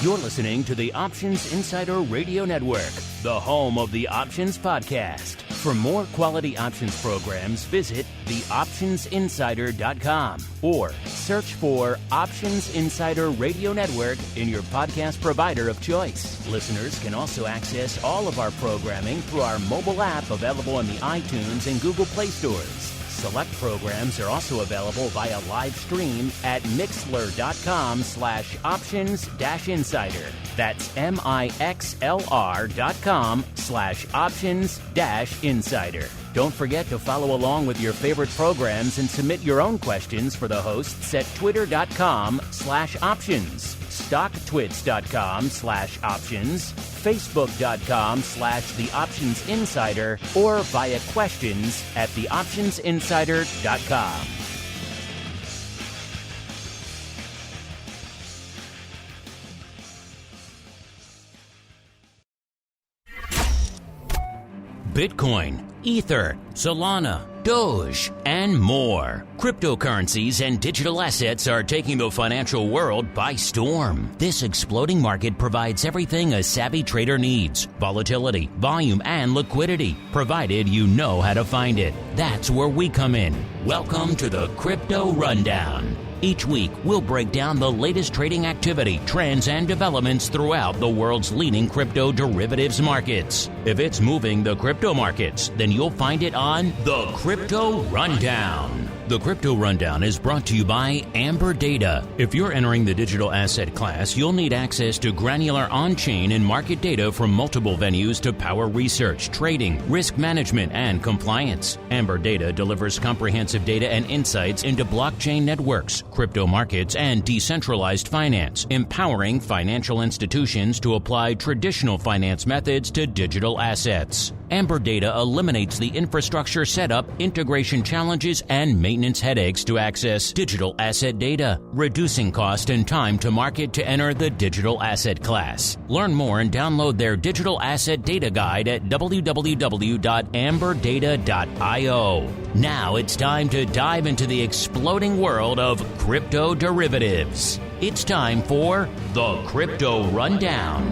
You're listening to the Options Insider Radio Network, the home of the Options Podcast. For more quality options programs, visit theoptionsinsider.com or search for Options Insider Radio Network in your podcast provider of choice. Listeners can also access all of our programming through our mobile app available in the iTunes and Google Play stores. Select programs are also available via live stream at mixlr.com/options-insider. That's mixlr.com/options-insider. Don't forget to follow along with your favorite programs and submit your own questions for the hosts at twitter.com/options, stocktwits.com/options, facebook.com/theoptionsinsider, or via questions at theoptionsinsider.com. Bitcoin, Ether, Solana, Doge, and more. Cryptocurrencies and digital assets are taking the financial world by storm. This exploding market provides everything a savvy trader needs: volatility, volume, and liquidity, provided you know how to find it. That's where we come in. Welcome to the Crypto Rundown. Each week, we'll break down the latest trading activity, trends, and developments throughout the world's leading crypto derivatives markets. If it's moving the crypto markets, then you'll find it on the Crypto Rundown. The Crypto Rundown is brought to you by Amber Data. If you're entering the digital asset class, you'll need access to granular on-chain and market data from multiple venues to power research, trading, risk management, and compliance. Amber Data delivers comprehensive data and insights into blockchain networks, crypto markets, and decentralized finance, empowering financial institutions to apply traditional finance methods to digital assets. Amber Data eliminates the infrastructure setup, integration challenges, and maintenance headaches to access digital asset data, reducing cost and time to market to enter the digital asset class. Learn more and download their digital asset data guide at www.amberdata.io. Now it's time to dive into the exploding world of crypto derivatives. It's time for the Crypto Rundown.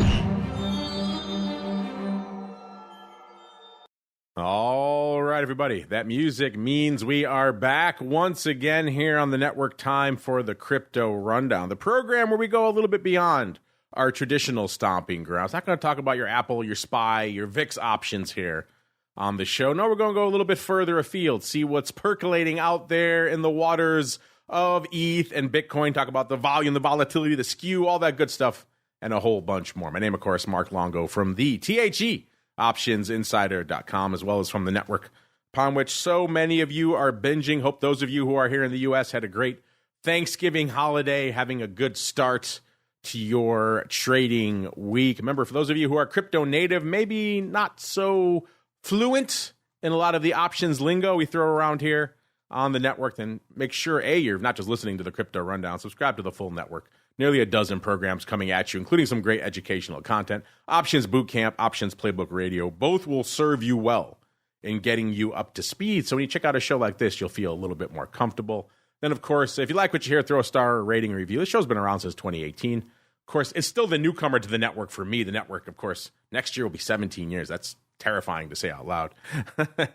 All right, everybody. That music means we are back once again here on the network. Time for the Crypto Rundown, the program where we go a little bit beyond our traditional stomping grounds. Not going to talk about your Apple, your SPY, your VIX options here on the show. No, we're going to go a little bit further afield, see what's percolating out there in the waters of ETH and Bitcoin, talk about the volume, the volatility, the skew, all that good stuff, and a whole bunch more. My name, of course, Mark Longo from the THE optionsinsider.com, as well as from the network upon which so many of you are binging. Hope those of you who are here in the U.S. had a great Thanksgiving holiday, having a good start to your trading week. Remember, for those of you who are crypto native, maybe not so fluent in a lot of the options lingo we throw around here on the network, then make sure, you're not just listening to the Crypto Rundown, subscribe to the full network. Nearly a dozen programs coming at you, including some great educational content. Options Bootcamp, Options Playbook Radio, both will serve you well in getting you up to speed. So when you check out a show like this, you'll feel a little bit more comfortable. Then, of course, if you like what you hear, throw a star rating and review. This show's been around since 2018. Of course, it's still the newcomer to the network for me. The network, of course, next year will be 17 years. That's terrifying to say out loud.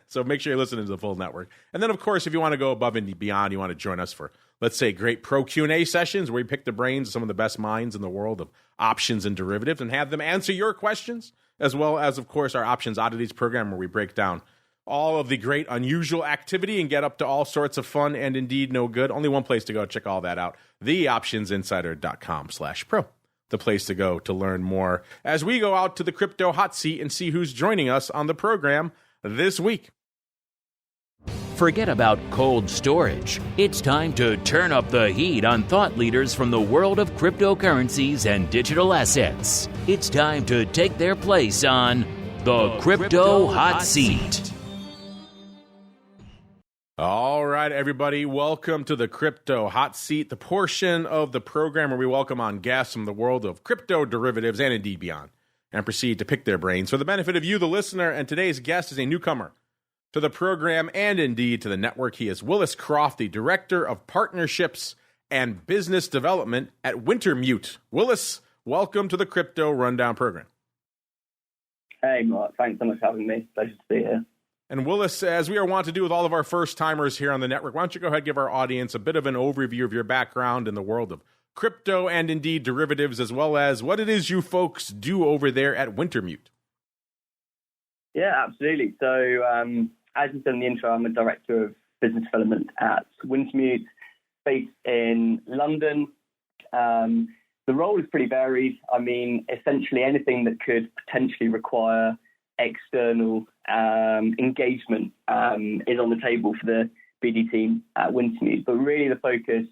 So make sure you're listening to the full network. And then, of course, if you want to go above and beyond, you want to join us for, let's say, great pro Q&A sessions where we pick the brains of some of the best minds in the world of options and derivatives and have them answer your questions, as well as, of course, our Options Oddities program where we break down all of the great unusual activity and get up to all sorts of fun and indeed no good. Only one place to go. Check all that out. theoptionsinsider.com/pro. The place to go to learn more as we go out to the crypto hot seat and see who's joining us on the program this week. Forget about cold storage. It's time to turn up the heat on thought leaders from the world of cryptocurrencies and digital assets. It's time to take their place on the Crypto Hot Seat. All right, everybody, welcome to the Crypto Hot Seat, the portion of the program where we welcome on guests from the world of crypto derivatives and indeed beyond, and proceed to pick their brains for the benefit of you, the listener. And today's guest is a newcomer to the program and indeed to the network. He is Willis Croft, the Director of Partnerships and Business Development at Wintermute. Willis, welcome to the Crypto Rundown program. Hey, Mark. Thanks so much for having me. Pleasure to be here. And Willis, as we are wont to do with all of our first-timers here on the network, why don't you go ahead and give our audience a bit of an overview of your background in the world of crypto and indeed derivatives, as well as what it is you folks do over there at Wintermute. Yeah, absolutely. So as you said in the intro, I'm a director of business development at Wintermute, based in London. The role is pretty varied. I mean, essentially anything that could potentially require external engagement is on the table for the BD team at Wintermute. But really the focus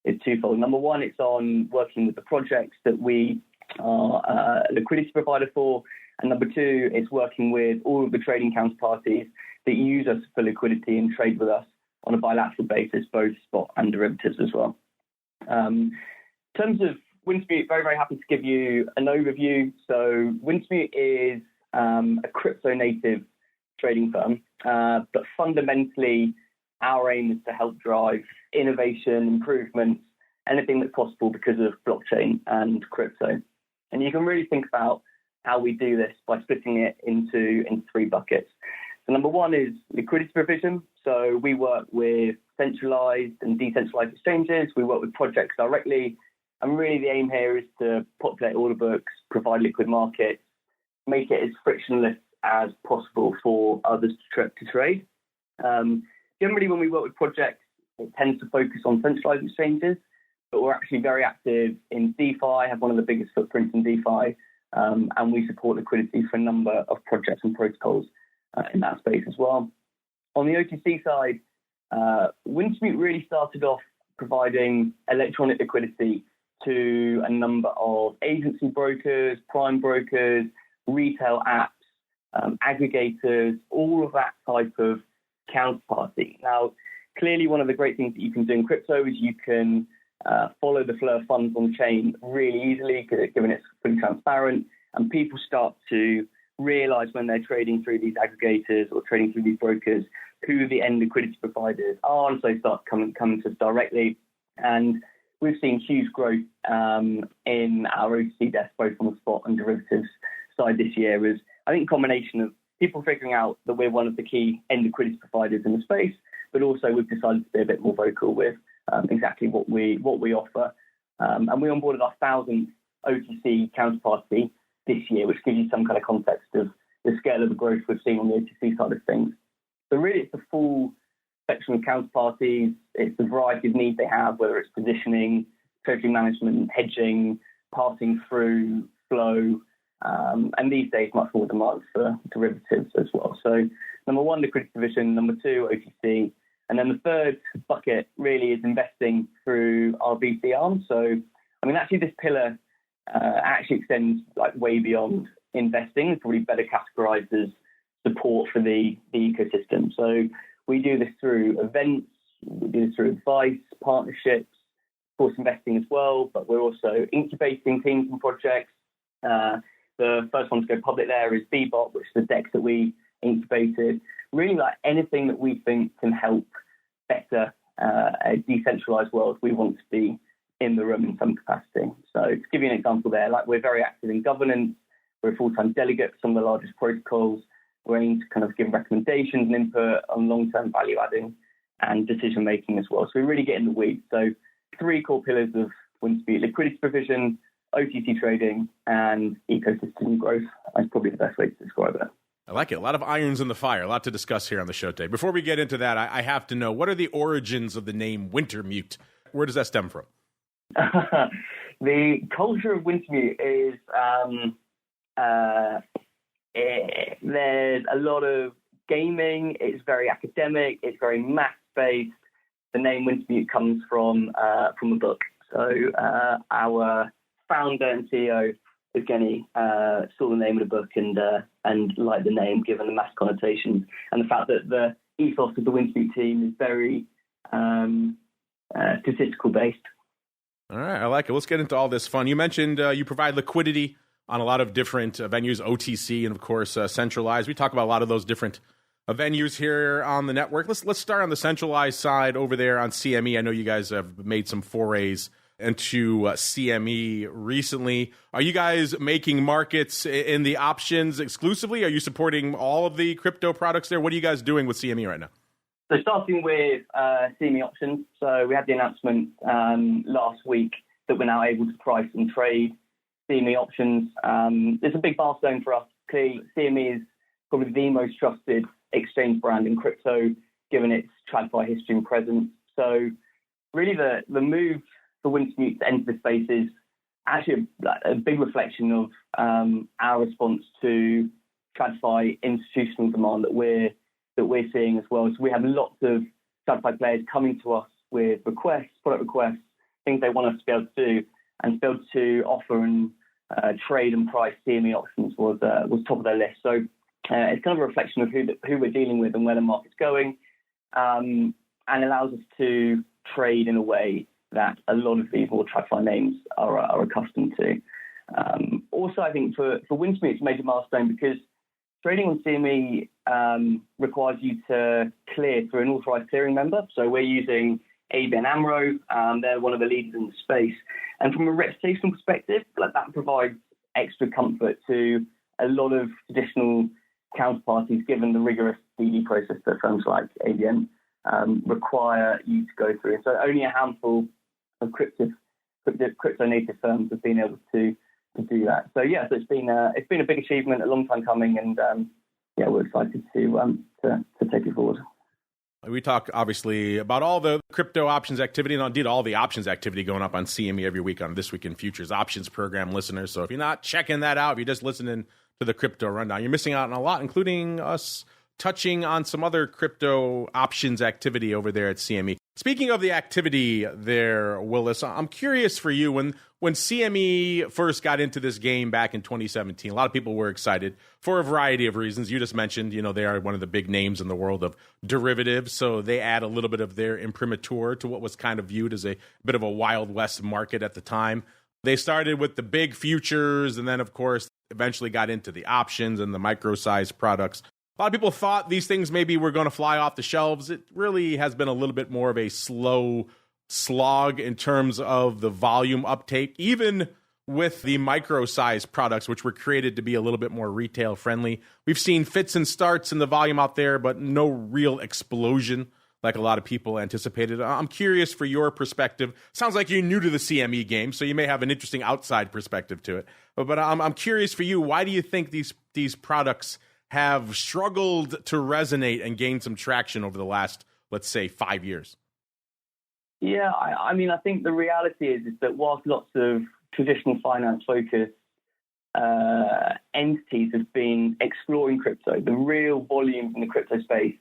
is twofold. Number one, it's on working with the projects that we are a liquidity provider for. And number two, it's working with all of the trading counterparties that use us for liquidity and trade with us on a bilateral basis, both spot and derivatives as well. In terms of Wintermute, very, very happy to give you an overview. So Wintermute is a crypto-native trading firm, but fundamentally our aim is to help drive innovation, improvements, anything that's possible because of blockchain and crypto. And you can really think about how we do this by splitting it into three buckets. So number one is liquidity provision. So we work with centralized and decentralized exchanges. We work with projects directly. And really the aim here is to populate order books, provide liquid markets, make it as frictionless as possible for others to trade. Generally, when we work with projects, it tends to focus on centralized exchanges, but we're actually very active in DeFi, have one of the biggest footprints in DeFi, and we support liquidity for a number of projects and protocols in that space as well. On the OTC side, Wintermute really started off providing electronic liquidity to a number of agency brokers, prime brokers, retail apps, aggregators, all of that type of counterparty. Now, clearly one of the great things that you can do in crypto is you can follow the flow of funds on chain really easily, given it's fully transparent, and people start to realize when they're trading through these aggregators or trading through these brokers who the end liquidity providers are, and so they start coming to us directly. And we've seen huge growth in our OTC desk, both on the spot and derivatives side this year, is I think a combination of people figuring out that we're one of the key end liquidity providers in the space, but also we've decided to be a bit more vocal with exactly what we offer. And we onboarded our 1,000th OTC counterparty this year, which gives you some kind of context of the scale of the growth we've seen on the OTC side of things. So really it's the full spectrum of counterparties, it's the variety of needs they have, whether it's positioning, treasury management, hedging, passing through, flow, and these days much more demand for derivatives as well. So number one, liquidity provision, number two, OTC, and then the third bucket really is investing through our VC arm. So, I mean, actually this pillar actually extends like way beyond investing. It's probably better categorized as support for the ecosystem. So we do this through events, we do this through advice, partnerships, of course investing as well, but we're also incubating teams and projects. The first one to go public there is Bebop, which is the DEX that we incubated. Really like anything that we think can help better a decentralized world, we want to be in the room in some capacity. So to give you an example there, like we're very active in governance, we're a full-time delegate for some of the largest protocols, we're aiming to kind of give recommendations and input on long-term value adding and decision making as well. So we really get in the weeds. So three core pillars of Wintermute: liquidity provision, OTC trading, and ecosystem growth. That's probably the best way to describe it. I like it. A lot of irons in the fire. A lot to discuss here on the show today. Before we get into that, I have to know, what are the origins of the name Wintermute? Where does that stem from? The culture of Wintermute is there's a lot of gaming. It's very academic. It's very math-based. The name Wintermute comes from a book. So our founder and CEO, Evgeny, saw the name of the book and liked the name, given the math connotations and the fact that the ethos of the Wintermute team is very statistical based. All right, I like it. Let's get into all this fun. You mentioned you provide liquidity on a lot of different venues, OTC and, of course, centralized. We talk about a lot of those different venues here on the network. Let's start on the centralized side over there on CME. I know you guys have made some forays into CME recently. Are you guys making markets in the options exclusively? Are you supporting all of the crypto products there? What are you guys doing with CME right now? So starting with CME options. So we had the announcement last week that we're now able to price and trade CME options. It's a big milestone for us. Clearly, CME is probably the most trusted exchange brand in crypto, given its TradFi history and presence. So really the move for Wintermute to enter the space is actually a big reflection of our response to TradFi institutional demand that we're seeing as well. So we have lots of TradFi players coming to us with requests, product requests, things they want us to be able to do, and to be able to offer and trade and price CME options was top of their list. So it's kind of a reflection of who we're dealing with and where the market's going, and allows us to trade in a way that a lot of these more TradFi names are accustomed to. Also, I think for Wintermute, it's a major milestone because trading on CME requires you to clear through an authorized clearing member. So we're using ABN AMRO. They're one of the leaders in the space. And from a reputational perspective, that provides extra comfort to a lot of traditional counterparties, given the rigorous DD process that firms like ABN require you to go through. So only a handful of crypto native firms have been able to do that. So so it's been a big achievement, a long time coming, and we're excited to take it forward. We talk obviously about all the crypto options activity and indeed all the options activity going up on CME every week on This Week in Futures options program listeners. So if you're not checking that out, if you're just listening to the crypto rundown, you're missing out on a lot, including us touching on some other crypto options activity over there at CME. Speaking of the activity there, Willis, I'm curious for you, when CME first got into this game back in 2017, a lot of people were excited for a variety of reasons. You just mentioned, they are one of the big names in the world of derivatives, so they add a little bit of their imprimatur to what was kind of viewed as a bit of a Wild West market at the time. They started with the big futures and then, of course, eventually got into the options and the micro-sized products. A lot of people thought these things maybe were going to fly off the shelves. It really has been a little bit more of a slow slog in terms of the volume uptake, even with the micro-sized products, which were created to be a little bit more retail-friendly. We've seen fits and starts in the volume out there, but no real explosion like a lot of people anticipated. I'm curious for your perspective. Sounds like you're new to the CME game, so you may have an interesting outside perspective to it. But I'm curious for you, why do you think these products have struggled to resonate and gain some traction over the last, let's say, 5 years? Yeah, I think the reality is that whilst lots of traditional finance-focused entities have been exploring crypto, the real volumes in the crypto space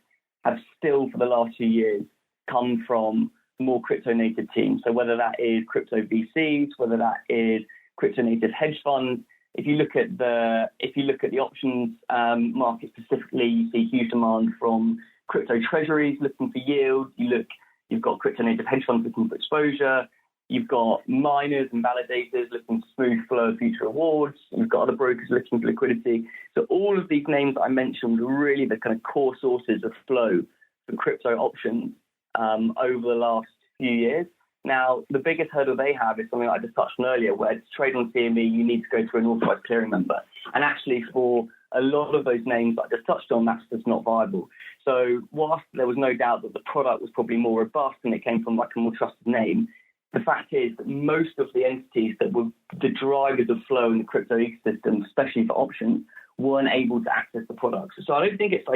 have still, for the last few years, come from more crypto-native teams. So whether that is crypto VCs, whether that is crypto-native hedge funds, if you look at the options market specifically, you see huge demand from crypto treasuries looking for yield. You've got crypto-native hedge funds looking for exposure. You've got miners and validators looking for smooth flow of future rewards. You've got other brokers looking for liquidity. So all of these names that I mentioned are really the kind of core sources of flow for crypto options over the last few years. Now, the biggest hurdle they have is something I just touched on earlier, where to trade on CME, you need to go through an authorized clearing member. And actually, for a lot of those names I just touched on, that's just not viable. So whilst there was no doubt that the product was probably more robust and it came from like a more trusted name, the fact is that most of the entities that were the drivers of flow in the crypto ecosystem, especially for options, weren't able to access the products. So I don't think it's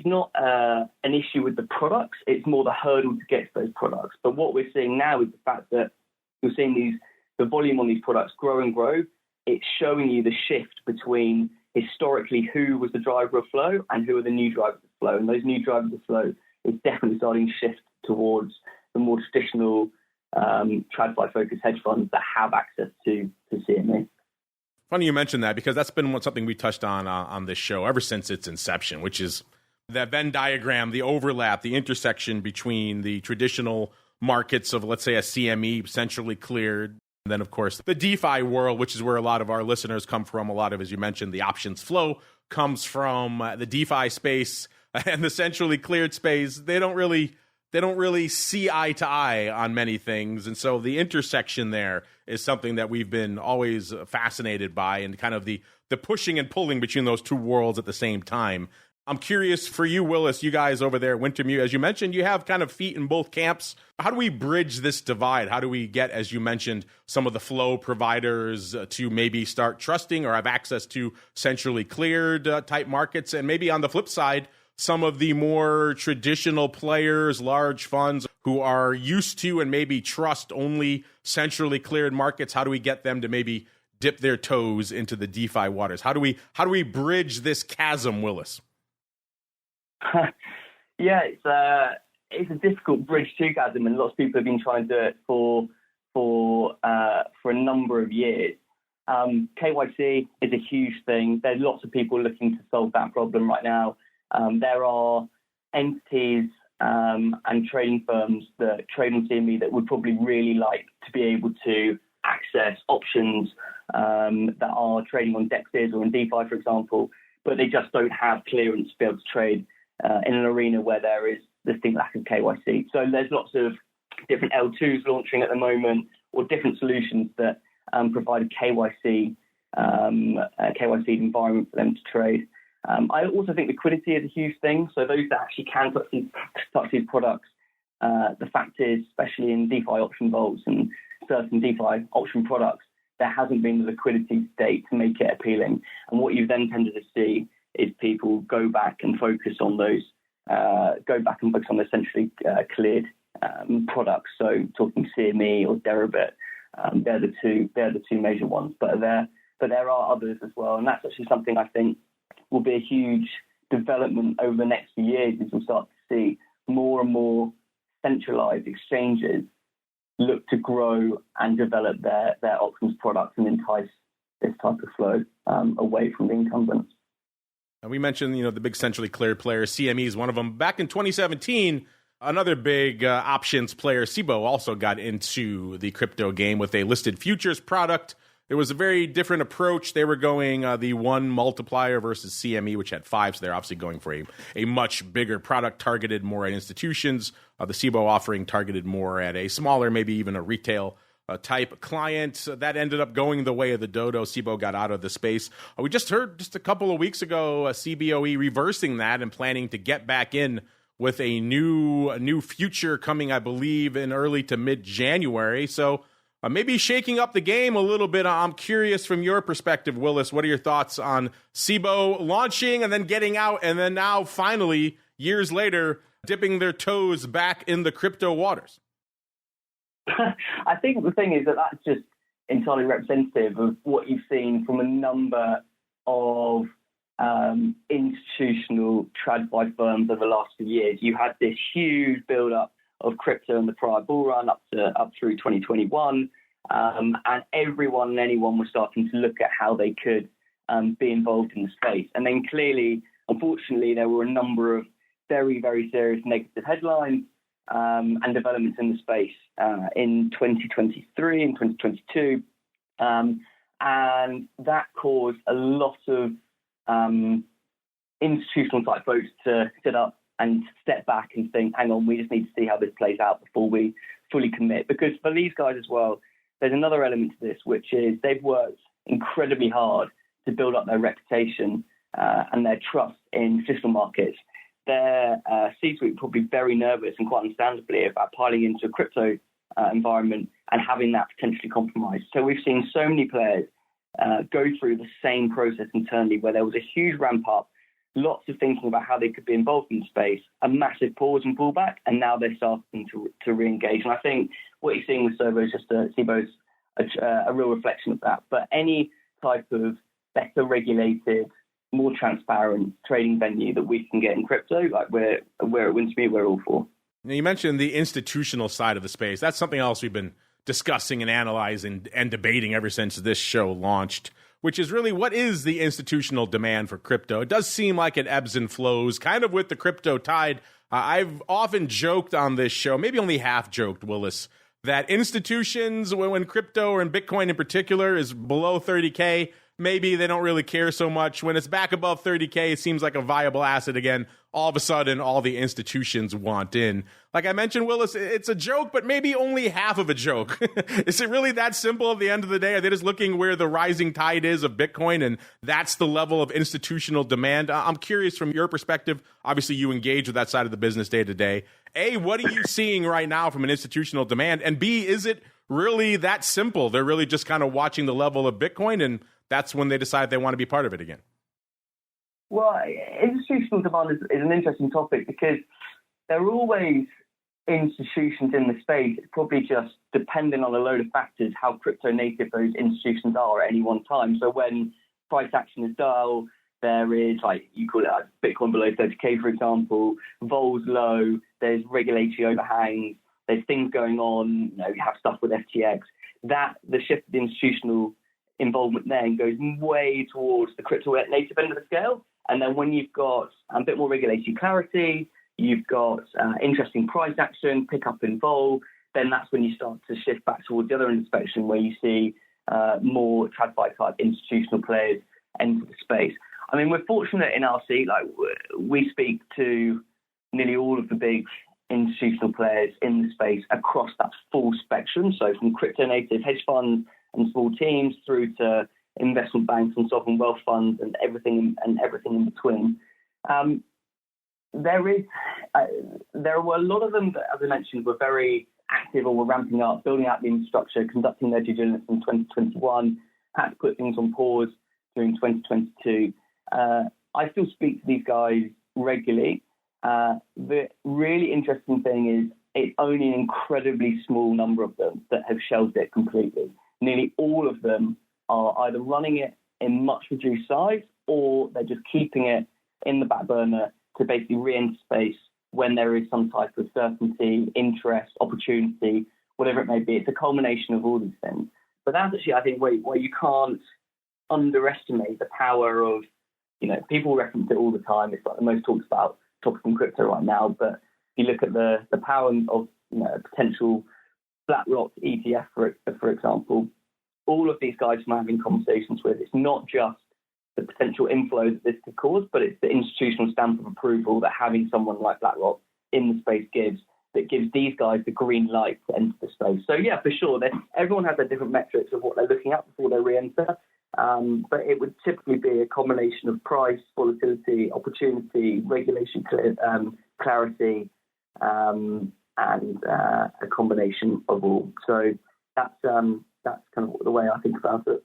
not an issue with the products, it's more the hurdle to get to those products. But what we're seeing now is the fact that you're seeing the volume on these products grow and grow. It's showing you the shift between historically who was the driver of flow and who are the new drivers of flow. And those new drivers of flow is definitely starting to shift towards the more traditional TradFi-focused hedge funds that have access to CME. Funny you mentioned that, because that's been something we touched on this show ever since its inception, which is that Venn diagram, the overlap, the intersection between the traditional markets of, let's say, a CME centrally cleared, and then, of course, the DeFi world, which is where a lot of our listeners come from. A lot of, as you mentioned, the options flow comes from the DeFi space and the centrally cleared space. They don't really they don't really see eye to eye on many things. And so the intersection there is something that we've been always fascinated by, and kind of the pushing and pulling between those two worlds at the same time. I'm curious for you, Willis, you guys over there at Wintermute, as you mentioned, you have kind of feet in both camps. How do we bridge this divide? How do we get, as you mentioned, some of the flow providers to maybe start trusting or have access to centrally cleared type markets? And maybe on the flip side, some of the more traditional players, large funds who are used to and maybe trust only centrally cleared markets, how do we get them to maybe dip their toes into the DeFi waters? How do we bridge this chasm, Willis? Yeah, it's a difficult bridge to chasm, and lots of people have been trying to do it for a number of years. KYC is a huge thing. There's lots of people looking to solve that problem right now. There are entities and trading firms that trade on CME that would probably really like to be able to access options that are trading on DEXs or in DeFi, for example, but they just don't have clearance to be able to trade in an arena where there is distinct lack of KYC. So there's lots of different L2s launching at the moment, or different solutions that provide a KYC environment for them to trade. I also think liquidity is a huge thing. So those that actually can touch these products, the fact is, especially in DeFi option vaults and certain DeFi option products, there hasn't been the liquidity to date to make it appealing. And what you've then tended to see is people go back and focus on those centrally cleared products. So talking CME or Deribit, they're the two major ones. But there are others as well, and that's actually something I think will be a huge development over the next few years, as we'll start to see more and more centralized exchanges look to grow and develop their options products and entice this type of flow away from the incumbents. And we mentioned, the big centrally cleared player, CME is one of them. Back in 2017, another big options player, Cboe, also got into the crypto game with a listed futures product. There was a very different approach. They were going the one multiplier versus CME, which had 5, so they're obviously going for a much bigger product targeted more at institutions. The Cboe offering targeted more at a smaller, maybe even a retail type client. That ended up going the way of the dodo. Cboe got out of the space. We just heard just a couple of weeks ago CBOE reversing that and planning to get back in with a new future coming, I believe, in early to mid-January. So maybe shaking up the game a little bit. I'm curious from your perspective, Willis, what are your thoughts on Cboe launching and then getting out, and then now finally, years later, dipping their toes back in the crypto waters? I think the thing is that that's just entirely representative of what you've seen from a number of institutional TradFi firms over the last few years. You had this huge build-up of crypto in the prior bull run up through 2021, and everyone and anyone was starting to look at how they could be involved in the space. And then clearly, unfortunately, there were a number of very, very serious negative headlines and developments in the space in 2023 and 2022. And that caused a lot of institutional type folks to sit up and step back and think, hang on, we just need to see how this plays out before we fully commit. Because for these guys as well, there's another element to this, which is they've worked incredibly hard to build up their reputation and their trust in traditional markets. Their C-suite will be very nervous, and quite understandably, about piling into a crypto environment and having that potentially compromised. So we've seen so many players go through the same process internally, where there was a huge ramp up, lots of thinking about how they could be involved in the space, a massive pause and pullback, and now they're starting to re-engage. And I think what you're seeing with Cboe is just Cboe's a real reflection of that. But any type of better regulated, more transparent trading venue that we can get in crypto, like we're at Wintermute, we're all for. Now, you mentioned the institutional side of the space. That's something else we've been discussing and analyzing and debating ever since this show launched, which is really, what is the institutional demand for crypto? It does seem like it ebbs and flows, kind of with the crypto tide. I've often joked on this show, maybe only half joked, Willis, that institutions, when crypto or in Bitcoin in particular is below 30K, maybe they don't really care so much. When it's back above 30K, it seems like a viable asset again. All of a sudden, all the institutions want in. Like I mentioned, Willis, it's a joke, but maybe only half of a joke. Is it really that simple at the end of the day? Are they just looking where the rising tide is of Bitcoin, and that's the level of institutional demand? I'm curious from your perspective. Obviously, you engage with that side of the business day to day. A, what are you seeing right now from an institutional demand? And B, is it really that simple? They're really just kind of watching the level of Bitcoin, and that's when they decide they want to be part of it again. Well, institutional demand is an interesting topic because there are always institutions in the space. It's probably just depending on a load of factors how crypto native those institutions are at any one time. So when price action is dull, there is, like you call it, Bitcoin below 30K, for example, vol's low, there's regulatory overhangs, there's things going on, you have stuff with FTX. The shift of the institutional involvement then goes way towards the crypto native end of the scale. And then when you've got a bit more regulatory clarity, you've got interesting price action, pick up in vol, then that's when you start to shift back towards the other end of the spectrum where you see more TradFi type institutional players enter the space. I mean, we're fortunate in our seat, like we speak to nearly all of the big institutional players in the space across that full spectrum. So from crypto native hedge funds and small teams through to investment banks and sovereign wealth funds and everything in between. There were a lot of them that, as I mentioned, were very active or were ramping up, building out the infrastructure, conducting their due diligence in 2021, had to put things on pause during 2022. I still speak to these guys regularly. The really interesting thing is it's only an incredibly small number of them that have shelved it completely. Nearly all of them are either running it in much reduced size or they're just keeping it in the back burner to basically re-enter space when there is some type of certainty, interest, opportunity, whatever it may be. It's a culmination of all these things. But that's actually, I think, where you can't underestimate the power of, people reference it all the time. It's like the most talked about topic in crypto right now. But if you look at the power of a potential BlackRock ETF, for example, all of these guys I'm having conversations with, it's not just the potential inflow that this could cause, but it's the institutional stamp of approval that having someone like BlackRock in the space gives these guys the green light to enter the space. So yeah, for sure, everyone has their different metrics of what they're looking at before they re-enter, but it would typically be a combination of price, volatility, opportunity, regulation clarity, and a combination of all. So that's kind of the way I think about it.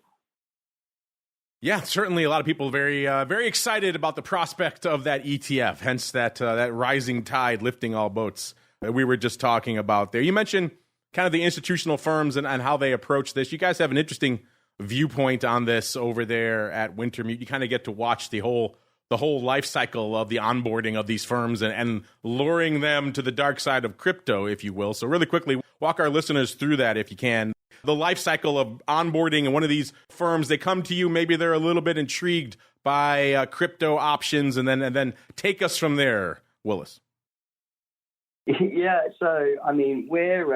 Yeah, certainly a lot of people very excited about the prospect of that ETF, hence that rising tide lifting all boats that we were just talking about there. You mentioned kind of the institutional firms and how they approach this. You guys have an interesting viewpoint on this over there at Wintermute. You kind of get to watch the whole life cycle of the onboarding of these firms and luring them to the dark side of crypto, if you will. So really quickly, walk our listeners through that if you can. The life cycle of onboarding and one of these firms, they come to you, maybe they're a little bit intrigued by crypto options, and then take us from there, Willis. Yeah, so I mean, we're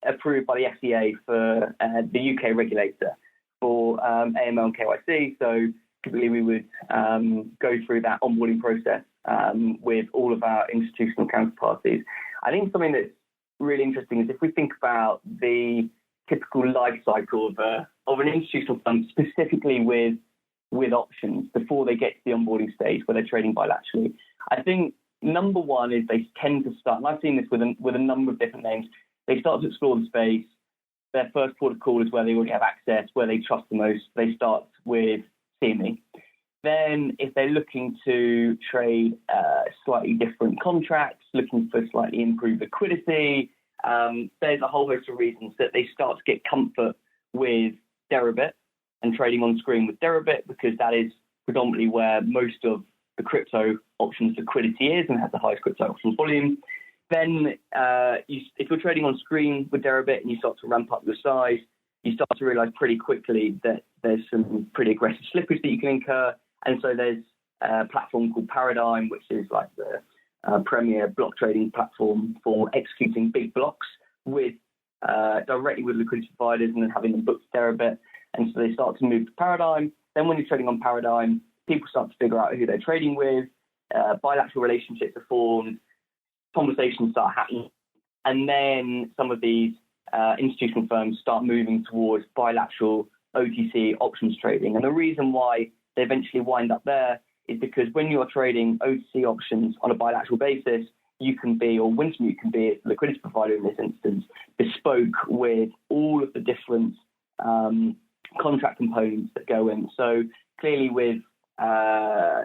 approved by the FCA for the UK regulator for AML and KYC. So typically we would go through that onboarding process with all of our institutional counterparties. I think something that's really interesting is if we think about the typical life cycle of an institutional fund, specifically with options before they get to the onboarding stage where they're trading bilaterally. I think number one is they tend to start, and I've seen this with a number of different names, they start to explore the space. Their first port of call is where they already have access, where they trust the most. They start with CME. Then if they're looking to trade slightly different contracts, looking for slightly improved liquidity, there's a whole host of reasons that they start to get comfort with Deribit and trading on screen with Deribit, because that is predominantly where most of the crypto options liquidity is and has the highest crypto options volume. Then if you're trading on screen with Deribit and you start to ramp up your size, you start to realize pretty quickly that there's some pretty aggressive slippage that you can incur. And so there's a platform called Paradigm, which is like the premier block trading platform for executing big blocks with directly with liquidity providers and then having them booked there a bit. And so they start to move to Paradigm. Then when you're trading on Paradigm, people start to figure out who they're trading with, bilateral relationships are formed, conversations start happening, and then some of these institutional firms start moving towards bilateral OTC options trading. And the reason why they eventually wind up there is because when you're trading OTC options on a bilateral basis, you can be, or Wintermute can be, a liquidity provider in this instance, bespoke with all of the different contract components that go in. So clearly with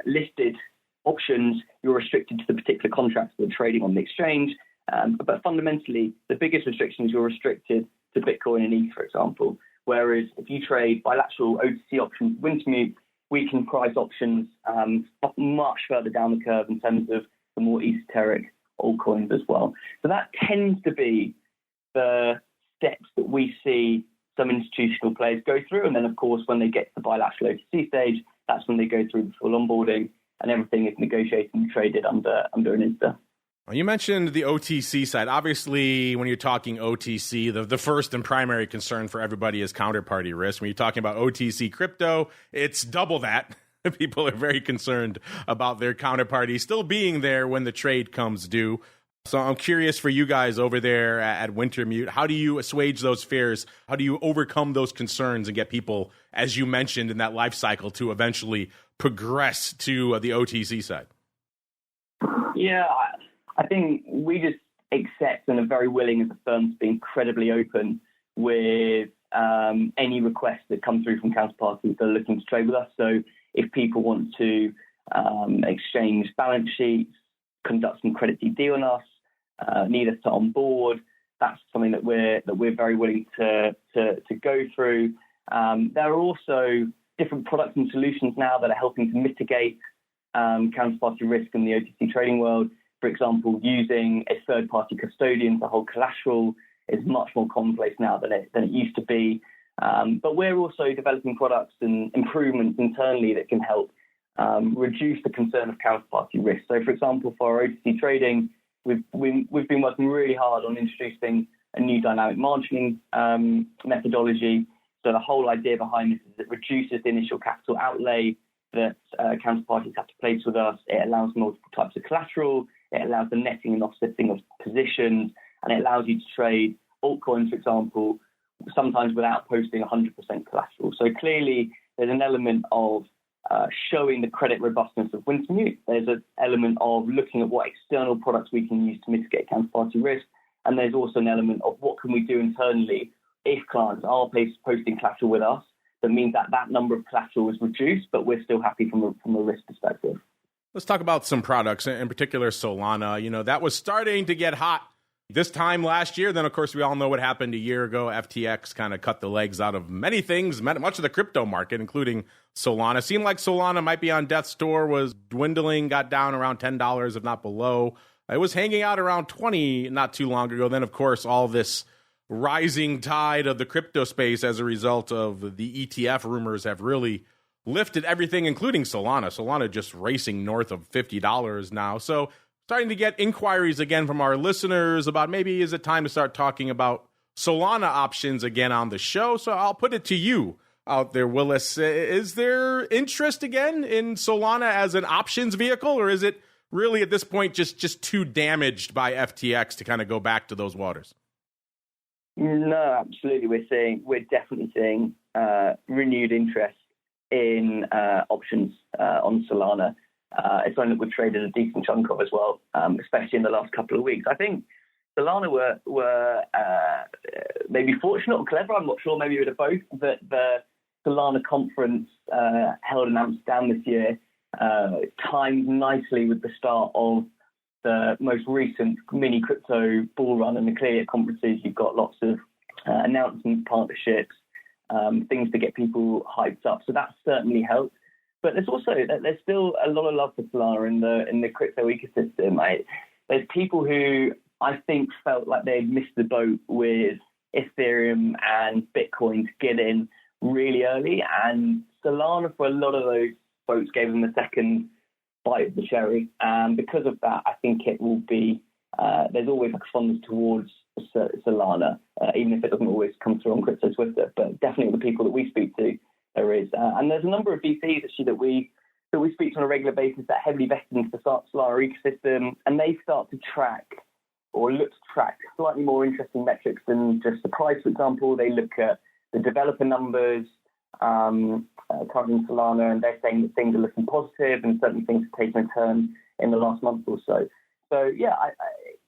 listed options, you're restricted to the particular contracts that are trading on the exchange. But fundamentally, the biggest restriction is you're restricted to Bitcoin and ETH, for example. Whereas if you trade bilateral OTC options with Wintermute, we can price options much further down the curve in terms of the more esoteric altcoins as well. So that tends to be the steps that we see some institutional players go through. And then, of course, when they get to the bilateral OTC stage, that's when they go through the full onboarding and everything is negotiated and traded under an ISDA. You mentioned the OTC side. Obviously, when you're talking OTC, the first and primary concern for everybody is counterparty risk. When you're talking about OTC crypto, it's double that. People are very concerned about their counterparty still being there when the trade comes due. So I'm curious for you guys over there at Wintermute, how do you assuage those fears? How do you overcome those concerns and get people, as you mentioned in that life cycle, to eventually progress to the OTC side? Yeah, I think we just accept and are very willing as a firm to be incredibly open with any requests that come through from counterparties that are looking to trade with us. So if people want to exchange balance sheets, conduct some credit DD on us, need us to onboard, that's something that we're very willing to go through. There are also different products and solutions now that are helping to mitigate counterparty risk in the OTC trading world. For example, using a third-party custodian to hold collateral is much more commonplace now than it used to be. But we're also developing products and improvements internally that can help reduce the concern of counterparty risk. So, for example, for our OTC trading, we've been working really hard on introducing a new dynamic margining methodology. So the whole idea behind this is it reduces the initial capital outlay that counterparties have to place with us. It allows multiple types of collateral. It allows the netting and offsetting of positions, and it allows you to trade altcoins, for example, sometimes without posting 100% collateral. So clearly, there's an element of showing the credit robustness of Wintermute. There's an element of looking at what external products we can use to mitigate counterparty risk, and there's also an element of what can we do internally if clients are posting collateral with us. That means that number of collateral is reduced, but we're still happy from a risk perspective. Let's talk about some products, in particular Solana. You know, that was starting to get hot this time last year. Then, of course, we all know what happened a year ago. FTX kind of cut the legs out of many things, much of the crypto market, including Solana. Seemed like Solana might be on death's door, was dwindling, got down around $10, if not below. It was hanging out around $20 not too long ago. Then, of course, all this rising tide of the crypto space as a result of the ETF rumors have really lifted everything, including Solana. Solana just racing north of $50 now. So starting to get inquiries again from our listeners about maybe is it time to start talking about Solana options again on the show. So I'll put it to you out there, Willis. Is there interest again in Solana as an options vehicle, or is it really at this point just too damaged by FTX to kind of go back to those waters? No, absolutely. We're definitely seeing renewed interest in options on Solana. It's something that we've traded a decent chunk of as well, especially in the last couple of weeks. I think Solana were maybe fortunate or clever, I'm not sure, maybe a bit of both, that the Solana conference held in Amsterdam this year timed nicely with the start of the most recent mini crypto bull run. And clearly at conferences, you've got lots of announcements, partnerships, things to get people hyped up. So that's certainly helped. But there's still a lot of love for Solana in the crypto ecosystem. There's people who I think felt like they'd missed the boat with Ethereum and Bitcoin to get in really early. And Solana, for a lot of those folks, gave them a second bite of the cherry. And because of that, I think it will be there's always like a fondness towards Solana, even if it doesn't always come through on crypto Twitter. But definitely the people that we speak to, there is. And there's a number of VCs actually that we speak to on a regular basis that heavily vested into the Solana ecosystem, and they start to track or look to track slightly more interesting metrics than just the price, for example. They look at the developer numbers currently in Solana, and they're saying that things are looking positive and certainly things have taken a turn in the last month or so. So, yeah,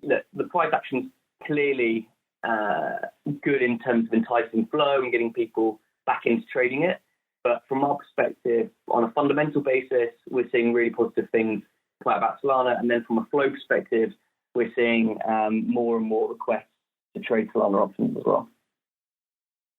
the price action's clearly good in terms of enticing flow and getting people back into trading it. But from our perspective, on a fundamental basis, we're seeing really positive things about Solana. And then from a flow perspective, we're seeing more and more requests to trade Solana options as well.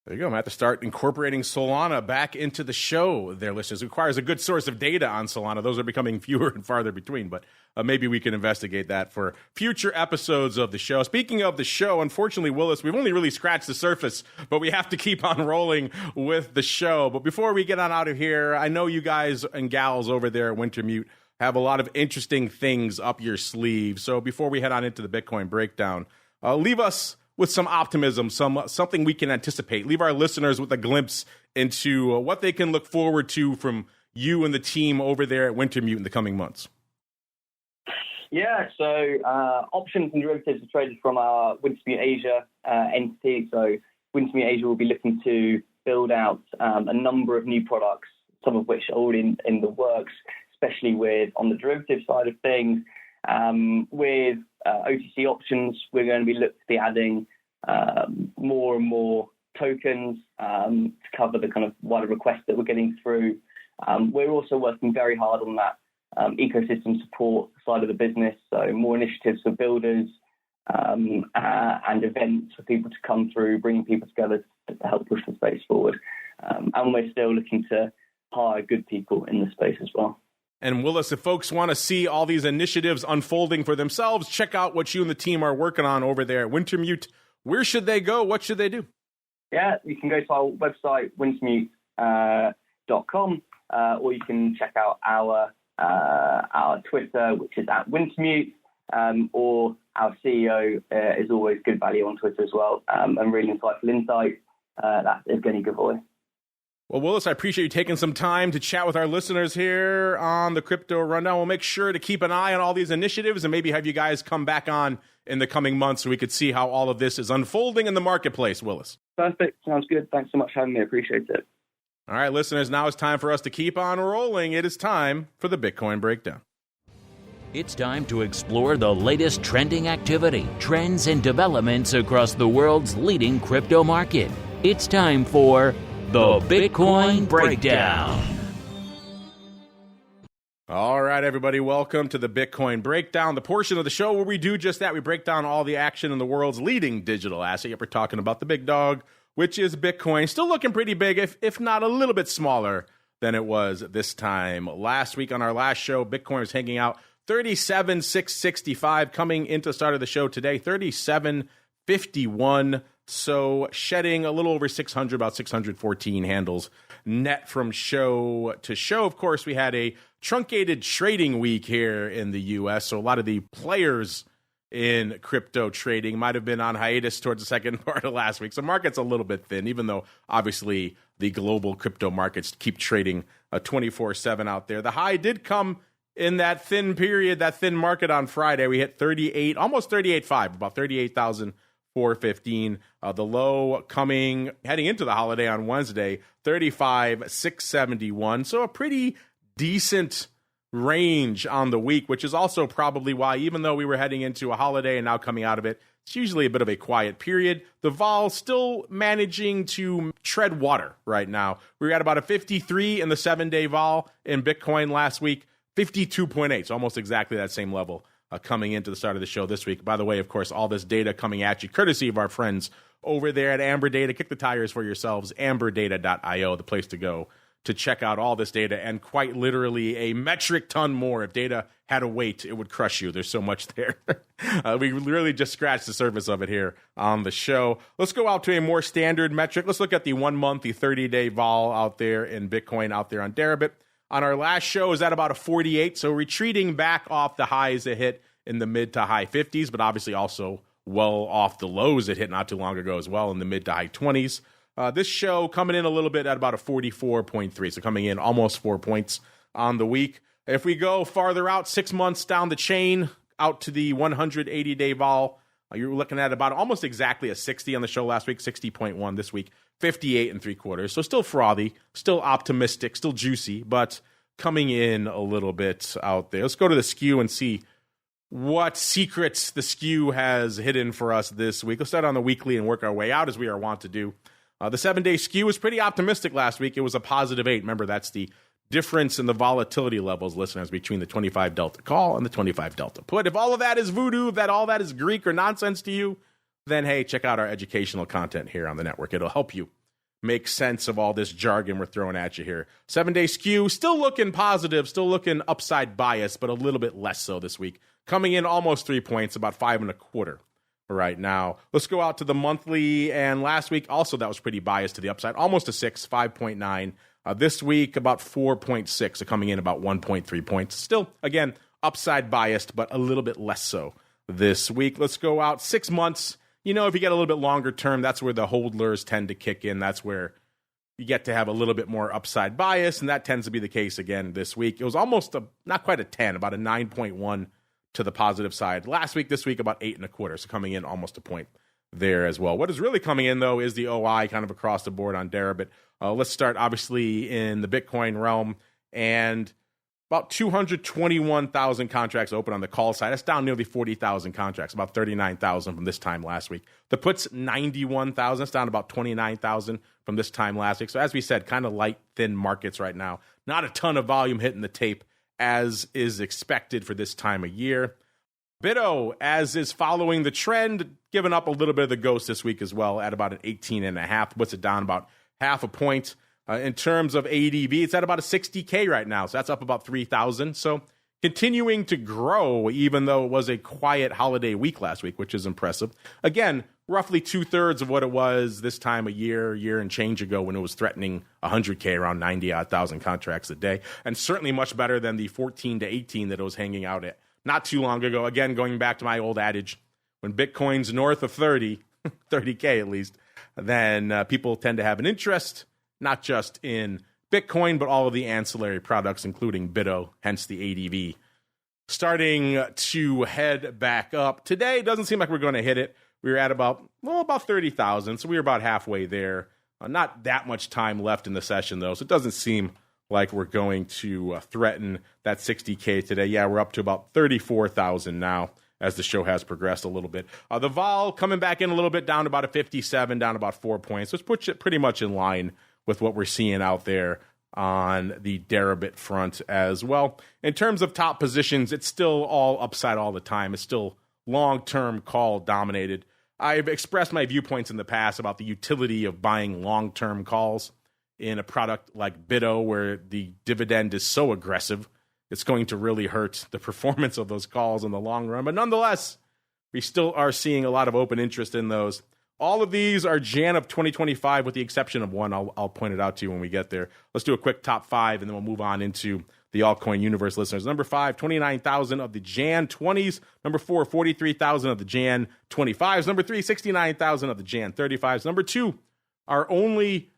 There you go. I'm going to have to start incorporating Solana back into the show there, listeners. It requires a good source of data on Solana. Those are becoming fewer and farther between, but maybe we can investigate that for future episodes of the show. Speaking of the show, unfortunately, Willis, we've only really scratched the surface, but we have to keep on rolling with the show. But before we get on out of here, I know you guys and gals over there at Wintermute have a lot of interesting things up your sleeve. So before we head on into the Bitcoin breakdown, leave us with some optimism, something we can anticipate. Leave our listeners with a glimpse into what they can look forward to from you and the team over there at Wintermute in the coming months. Yeah, so options and derivatives are traded from our Wintermute Asia entity. So Wintermute Asia will be looking to build out a number of new products, some of which are already in the works, especially on the derivative side of things. With OTC options, we're going to be adding more and more tokens to cover the kind of wider requests that we're getting through. We're also working very hard on that ecosystem support side of the business, so more initiatives for builders and events for people to come through, bringing people together to help push the space forward. And we're still looking to hire good people in the space as well. And Willis, if folks want to see all these initiatives unfolding for themselves, check out what you and the team are working on over there at Wintermute. Where should they go? What should they do? Yeah, you can go to our website, wintermute.com, or you can check out our Twitter, which is at Wintermute, or our CEO is always good value on Twitter as well, and really insightful insight. That's Evgeny Gavoy. Well, Willis, I appreciate you taking some time to chat with our listeners here on the Crypto Rundown. We'll make sure to keep an eye on all these initiatives and maybe have you guys come back on in the coming months so we could see how all of this is unfolding in the marketplace, Willis. Perfect. Sounds good. Thanks so much for having me. I appreciate it. All right, listeners, now it's time for us to keep on rolling. It is time for the Bitcoin Breakdown. It's time to explore the latest trending activity, trends, and developments across the world's leading crypto market. It's time for the Bitcoin Breakdown. All right, everybody, welcome to the Bitcoin Breakdown, the portion of the show where we do just that. We break down all the action in the world's leading digital asset. Yep, we're talking about the big dog, which is Bitcoin. Still looking pretty big, if not a little bit smaller than it was this time last week. On our last show, Bitcoin was hanging out 37,665. Coming into the start of the show today, 37,51. So shedding a little over 600, about 614 handles net from show to show. Of course, we had a truncated trading week here in the U.S., so a lot of the players in crypto trading might have been on hiatus towards the second part of last week. So market's a little bit thin, even though obviously the global crypto markets keep trading 24/7 out there. The high did come in that thin period, that thin market on Friday. We hit 38, almost 38.5, about 38,415. The low heading into the holiday on Wednesday, 35,671. So a pretty decent range on the week, which is also probably why, even though we were heading into a holiday and now coming out of it, it's usually a bit of a quiet period. The vol still managing to tread water right now. We were at about a 53 in the 7-day vol in Bitcoin last week, 52.8, so almost exactly that same level coming into the start of the show this week. By the way, of course, all this data coming at you, courtesy of our friends over there at Amber Data. Kick the tires for yourselves, amberdata.io, the place to go to check out all this data, and quite literally a metric ton more. If data had a weight, it would crush you. There's so much there. We really just scratched the surface of it here on the show. Let's go out to a more standard metric. Let's look at the 1 month, the 30-day vol out there in Bitcoin out there on Deribit. On our last show, is at about a 48, so retreating back off the highs it hit in the mid to high 50s, but obviously also well off the lows it hit not too long ago as well in the mid to high 20s. This show coming in a little bit at about a 44.3, so coming in almost 4 points on the week. If we go farther out, 6 months down the chain, out to the 180-day vol, you're looking at about almost exactly a 60 on the show last week, 60.1 this week, 58 3/4. So still frothy, still optimistic, still juicy, but coming in a little bit out there. Let's go to the Skew and see what secrets the Skew has hidden for us this week. Let's start on the weekly and work our way out as we are wont to do. The 7-day Skew was pretty optimistic last week. It was a positive 8. Remember, that's the difference in the volatility levels, listeners, between the 25 delta call and the 25 delta put. If all of that is voodoo, if all that is Greek or nonsense to you, then hey, check out our educational content here on the network. It'll help you make sense of all this jargon we're throwing at you here. 7-day Skew, still looking positive, still looking upside bias, but a little bit less so this week. Coming in almost 3 points, about 5 1/4 right now. Let's go out to the monthly, and last week also that was pretty biased to the upside, almost a 6, 5.9. This week about 4.6, so coming in about 1.3 points. Still, again, upside biased, but a little bit less so this week. Let's go out 6 months. You know, if you get a little bit longer term, that's where the holdlers tend to kick in. That's where you get to have a little bit more upside bias, and that tends to be the case again this week. It was almost not quite a 10, about a 9.1 to the positive side. Last week, this week, about 8 1/4, so coming in almost a point there as well. What is really coming in, though, is the OI kind of across the board on Deribit. Let's start, obviously, in the Bitcoin realm, and about 221,000 contracts open on the call side. That's down nearly 40,000 contracts, about 39,000 from this time last week. The puts, 91,000. That's down about 29,000 from this time last week. So as we said, kind of light, thin markets right now. Not a ton of volume hitting the tape, as is expected for this time of year. Bitto, as is following the trend, giving up a little bit of the ghost this week as well at about an 18.5. Puts it down about half a point. In terms of ADV, it's at about a 60K right now, so that's up about 3,000. So continuing to grow, even though it was a quiet holiday week last week, which is impressive. Again, roughly 2/3 of what it was this time a year and change ago when it was threatening 100K, around 90,000 contracts a day. And certainly much better than the 14 to 18 that it was hanging out at not too long ago. Again, going back to my old adage, when Bitcoin's north of 30K at least, then people tend to have an interest, not just in Bitcoin, but all of the ancillary products, including Bitto, hence the ADV. Starting to head back up. Today, it doesn't seem like we're going to hit it. We were at about 30,000, so we were about halfway there. Not that much time left in the session, though, so it doesn't seem like we're going to threaten that 60K today. Yeah, we're up to about 34,000 now, as the show has progressed a little bit. The vol coming back in a little bit, down about a 57, down about 4 points, which puts it pretty much in line with what we're seeing out there on the Deribit front as well. In terms of top positions, it's still all upside all the time. It's still long-term call dominated. I've expressed my viewpoints in the past about the utility of buying long-term calls in a product like Bitto, where the dividend is so aggressive. It's going to really hurt the performance of those calls in the long run. But nonetheless, we still are seeing a lot of open interest in those. All of these are Jan of 2025, with the exception of one. I'll point it out to you when we get there. Let's do a quick top 5, and then we'll move on into the altcoin universe, listeners. Number 5, 29,000 of the Jan 20s. Number 4, 43,000 of the Jan 25s. Number 3, 69,000 of the Jan 35s. Number 2, our only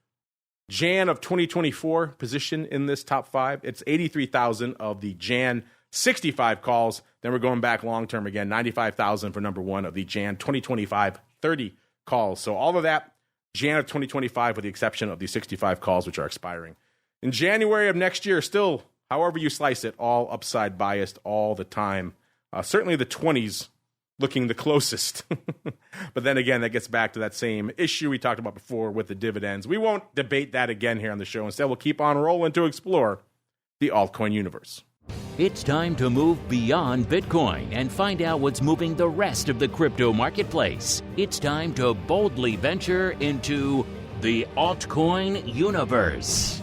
Jan of 2024 position in this top 5. It's 83,000 of the Jan 65 calls. Then we're going back long-term again, 95,000 for number 1 of the Jan 2025 30 calls. So all of that, Jan of 2025, with the exception of the 65 calls, which are expiring. In January of next year, still, however you slice it, all upside biased all the time. Certainly the 20s looking the closest. But then again, that gets back to that same issue we talked about before with the dividends. We won't debate that again here on the show. Instead, we'll keep on rolling to explore the altcoin universe. It's time to move beyond Bitcoin and find out what's moving the rest of the crypto marketplace. It's time to boldly venture into the altcoin universe.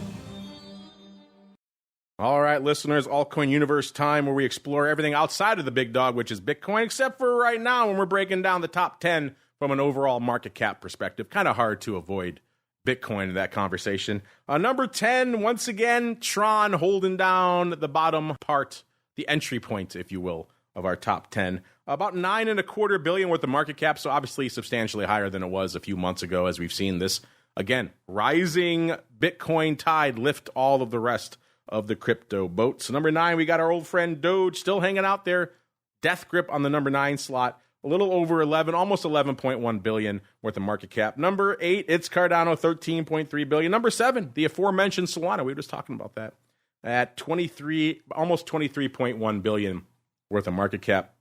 All right, listeners, altcoin universe time, where we explore everything outside of the big dog, which is Bitcoin, except for right now when we're breaking down the top 10 from an overall market cap perspective. Kind of hard to avoid Bitcoin in that conversation. Number 10, once again, Tron holding down the bottom part, the entry point, if you will, of our top 10. About $9.25 billion worth of market cap, so obviously substantially higher than it was a few months ago, as we've seen this, again, rising Bitcoin tide lift all of the rest of the crypto boat. So number 9, we got our old friend Doge still hanging out there. Death grip on the number 9 slot. A little over 11, almost 11.1 billion worth of market cap. Number 8, it's Cardano, 13.3 billion. Number 7, the aforementioned Solana. We were just talking about that. At 23, almost 23.1 billion worth of market cap.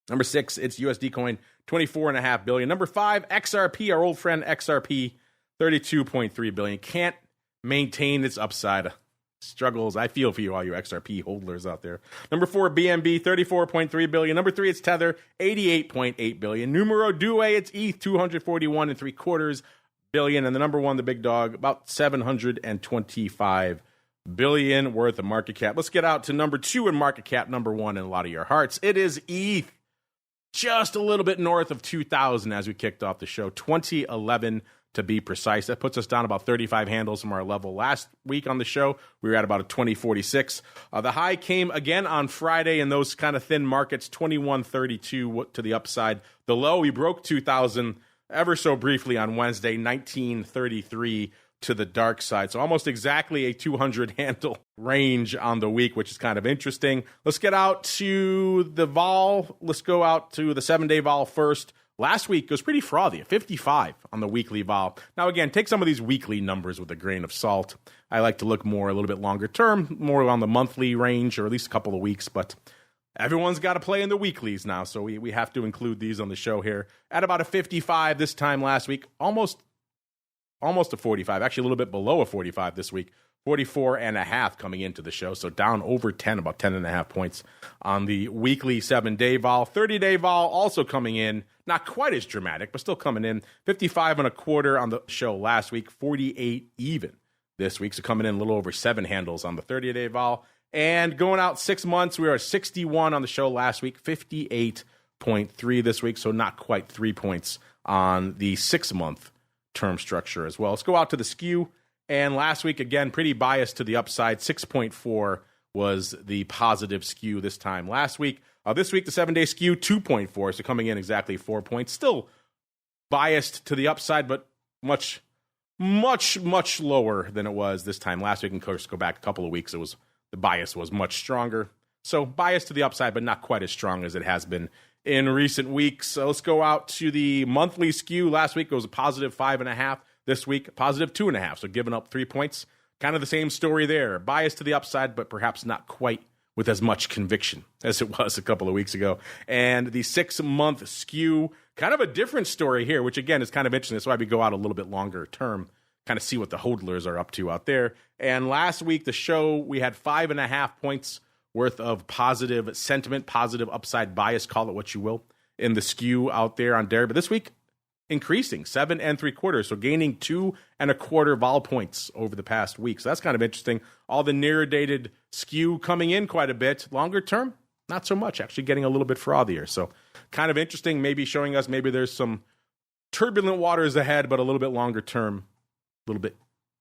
Number 6, it's USD Coin, 24.5 billion. Number 5, XRP, our old friend XRP, 32.3 billion. Can't maintain its upside. Struggles. I feel for you, all you XRP holders out there. Number 4, BNB, 34.3 billion. Number 3, it's Tether, 88.8 billion. Numero 2, it's ETH, 241.75 billion. And the number 1, the big dog, about 725 billion worth of market cap. Let's get out to number 2 in market cap, number 1 in a lot of your hearts. It is ETH, just a little bit north of 2,000 as we kicked off the show. 2011 to be precise. That puts us down about 35 handles from our level last week on the show. We were at about a 2046. The high came again on Friday in those kind of thin markets, 2132 to the upside. The low, we broke 2,000 ever so briefly on Wednesday, 1933 to the dark side. So almost exactly a 200 handle range on the week, which is kind of interesting. Let's get out to the vol. Let's go out to the 7-day vol first. Last week was pretty frothy, 55 on the weekly vol. Now, again, take some of these weekly numbers with a grain of salt. I like to look more a little bit longer term, more on the monthly range, or at least a couple of weeks. But everyone's got to play in the weeklies now, so we have to include these on the show here. At about a 55 this time last week, almost a 45, actually a little bit below a 45 this week. 44.5 coming into the show, so down over 10, about 10.5 points on the weekly 7-day vol. 30-day vol also coming in, not quite as dramatic, but still coming in. 55.25 on the show last week, 48 even this week, so coming in a little over 7 handles on the 30-day vol. And going out 6 months, we were at 61 on the show last week, 58.3 this week, so not quite 3 points on the 6-month term structure as well. Let's go out to the skew. And last week, again, pretty biased to the upside. 6.4 was the positive skew this time last week. This week, the 7-day skew, 2.4, so coming in exactly 4 points. Still biased to the upside, but much, much, much lower than it was this time last week. And of course, go back a couple of weeks, the bias was much stronger. So biased to the upside, but not quite as strong as it has been in recent weeks. So let's go out to the monthly skew. Last week, it was a positive 5.5. This week, positive 2.5, so giving up 3 points. Kind of the same story there. Bias to the upside, but perhaps not quite with as much conviction as it was a couple of weeks ago. And the 6-month skew, kind of a different story here, which again is kind of interesting. That's why we go out a little bit longer term, kind of see what the hodlers are up to out there. And last week, the show, we had 5.5 points worth of positive sentiment, positive upside bias, call it what you will, in the skew out there on Dare. But this week, increasing 7.75, so gaining 2.25 vol points over the past week. So that's kind of interesting. All the nearer dated skew coming in quite a bit. Longer term, not so much. Actually getting a little bit frothier. So kind of interesting. Maybe showing us maybe there's some turbulent waters ahead, but a little bit longer term, a little bit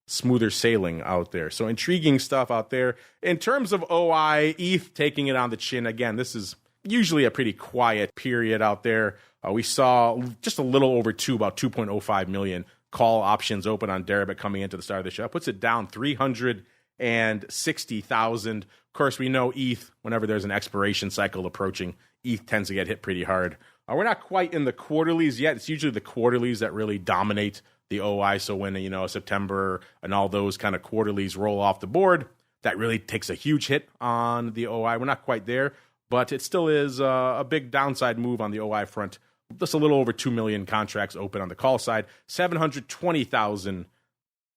smoother sailing out there. So intriguing stuff out there. In terms of OI, ETH taking it on the chin. Again, this is usually a pretty quiet period out there. We saw just a little over about 2.05 million call options open on Deribit coming into the start of the show. Puts it down 360,000. Of course, we know ETH, whenever there's an expiration cycle approaching, ETH tends to get hit pretty hard. We're not quite in the quarterlies yet. It's usually the quarterlies that really dominate the OI. So when, September and all those kind of quarterlies roll off the board, that really takes a huge hit on the OI. We're not quite there, but it still is a big downside move on the OI front. Just a little over 2 million contracts open on the call side. 720,000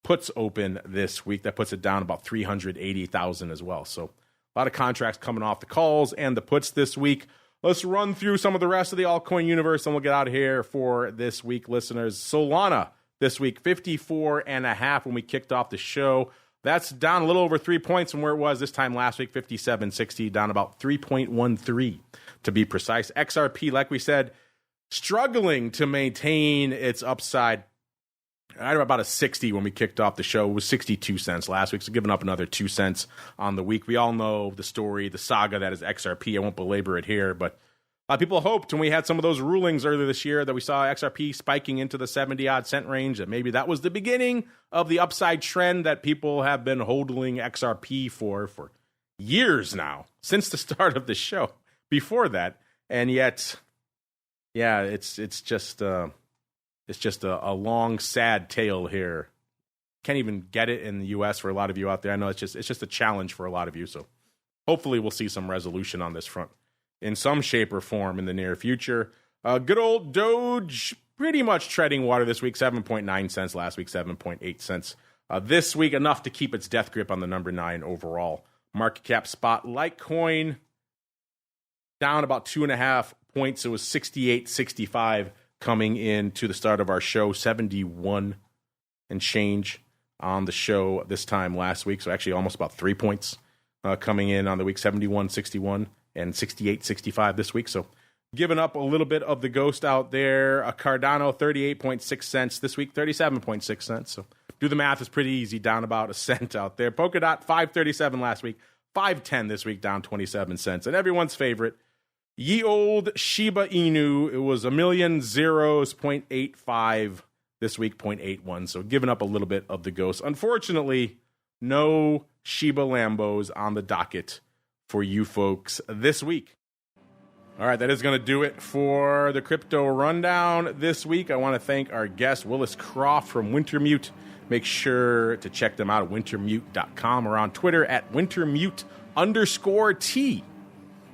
puts open this week. That puts it down about 380,000 as well. So a lot of contracts coming off the calls and the puts this week. Let's run through some of the rest of the altcoin universe, and we'll get out of here for this week, listeners. Solana this week, 54.5 when we kicked off the show. That's down a little over 3 points from where it was this time last week, 57.60, down about 3.13 to be precise. XRP, like we said, struggling to maintain its upside. at about a 60 when we kicked off the show. It was 62 cents last week, so giving up another 2 cents on the week. We all know the story, the saga that is XRP. I won't belabor it here, but a lot of people hoped when we had some of those rulings earlier this year that we saw XRP spiking into the 70-odd cent range, that maybe that was the beginning of the upside trend that people have been holding XRP for years now, since the start of the show. Before that, and yet, yeah, it's just a long, sad tale here. Can't even get it in the U.S. for a lot of you out there. I know it's just a challenge for a lot of you. So hopefully we'll see some resolution on this front in some shape or form in the near future. Good old Doge, pretty much treading water this week, 7.9 cents. Last week, 7.8 cents. This week, enough to keep its death grip on the number 9 overall market cap spot. Litecoin down about 2.5 points. It was 68.65 coming into the start of our show, 71 and change on the show this time last week. So actually almost about 3 points coming in on the week, 71.61 and 68.65 this week. So giving up a little bit of the ghost out there. A Cardano, 38.6 cents this week, 37.6 cents. So do the math, it's pretty easy, down about a cent out there. Polkadot, 5.37 last week, 5.10 this week, down 27 cents. And everyone's favorite, ye old Shiba Inu, it was 1,000,000 zeros, 0.85 this week, 0.81. So giving up a little bit of the ghost. Unfortunately, no Shiba Lambos on the docket for you folks this week. All right, that is going to do it for the Crypto Rundown this week. I want to thank our guest, Willis Croft from Wintermute. Make sure to check them out at wintermute.com or on Twitter at wintermute_T.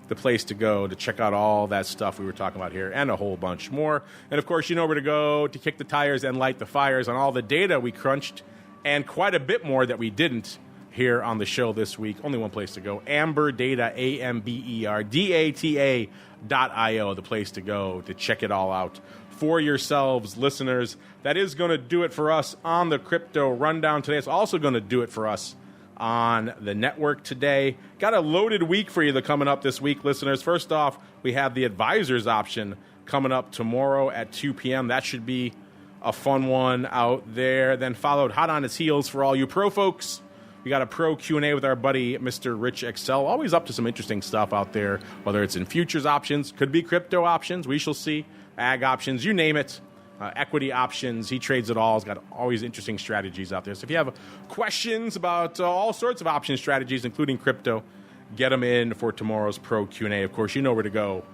The place to go to check out all that stuff we were talking about here and a whole bunch more. And, of course, you know where to go to kick the tires and light the fires on all the data we crunched and quite a bit more that we didn't here on the show this week. Only one place to go, Amber Data, AMBERDATA.io, the place to go to check it all out for yourselves, listeners. That is going to do it for us on the Crypto Rundown today. It's also going to do it for us on the network today. Got a loaded week for you coming up this week, listeners. First off, we have the advisors option coming up tomorrow at 2 p.m. That should be a fun one out there. Then followed hot on its heels for all you pro folks. We got a pro Q&A with our buddy, Mr. Rich Excel. Always up to some interesting stuff out there, whether it's in futures options, could be crypto options, we shall see, ag options, you name it, equity options. He trades it all. He's got always interesting strategies out there. So if you have questions about all sorts of option strategies, including crypto, get them in for tomorrow's pro Q&A. Of course, you know where to go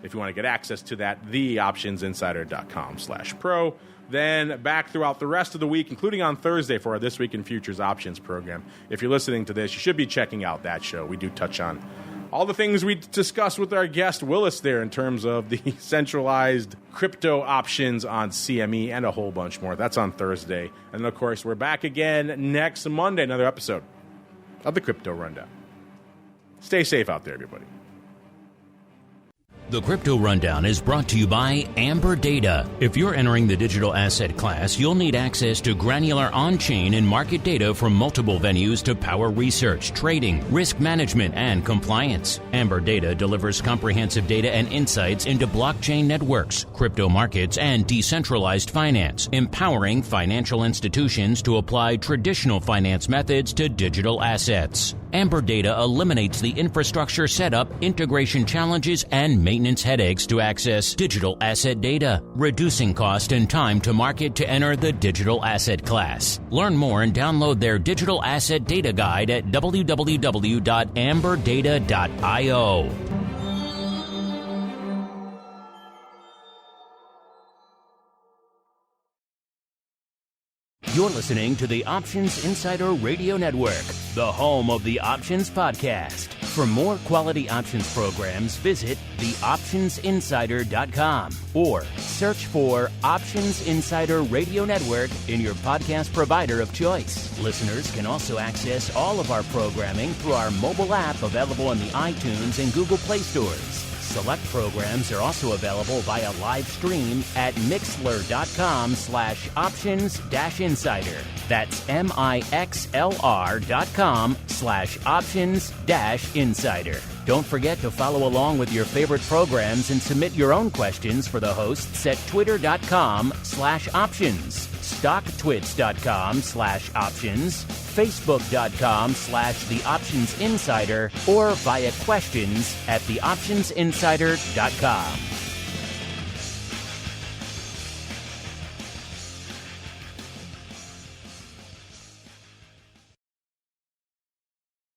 if you want to get access to that, theoptionsinsider.com/pro. Then back throughout the rest of the week, including on Thursday for our This Week in Futures Options program. If you're listening to this, you should be checking out that show. We do touch on all the things we discussed with our guest Willis there in terms of the centralized crypto options on CME and a whole bunch more. That's on Thursday. And, of course, we're back again next Monday, another episode of the Crypto Rundown. Stay safe out there, everybody. The Crypto Rundown is brought to you by Amber Data. If you're entering the digital asset class, you'll need access to granular on-chain and market data from multiple venues to power research, trading, risk management, and compliance. Amber Data delivers comprehensive data and insights into blockchain networks, crypto markets, and decentralized finance, empowering financial institutions to apply traditional finance methods to digital assets. Amber Data eliminates the infrastructure setup, integration challenges, and maintenance headaches to access digital asset data, reducing cost and time to market to enter the digital asset class. Learn more and download their digital asset data guide at www.amberdata.io. You're listening to the Options Insider Radio Network, the home of the Options Podcast. For more quality options programs, visit theoptionsinsider.com or search for Options Insider Radio Network in your podcast provider of choice. Listeners can also access all of our programming through our mobile app available in the iTunes and Google Play stores. Select programs are also available via live stream at mixlr.com/options-insider. That's mixlr.com/options-insider. Don't forget to follow along with your favorite programs and submit your own questions for the hosts at twitter.com/options, stocktwits.com/options, facebook.com/theoptionsinsider, or via questions@theoptionsinsider.com.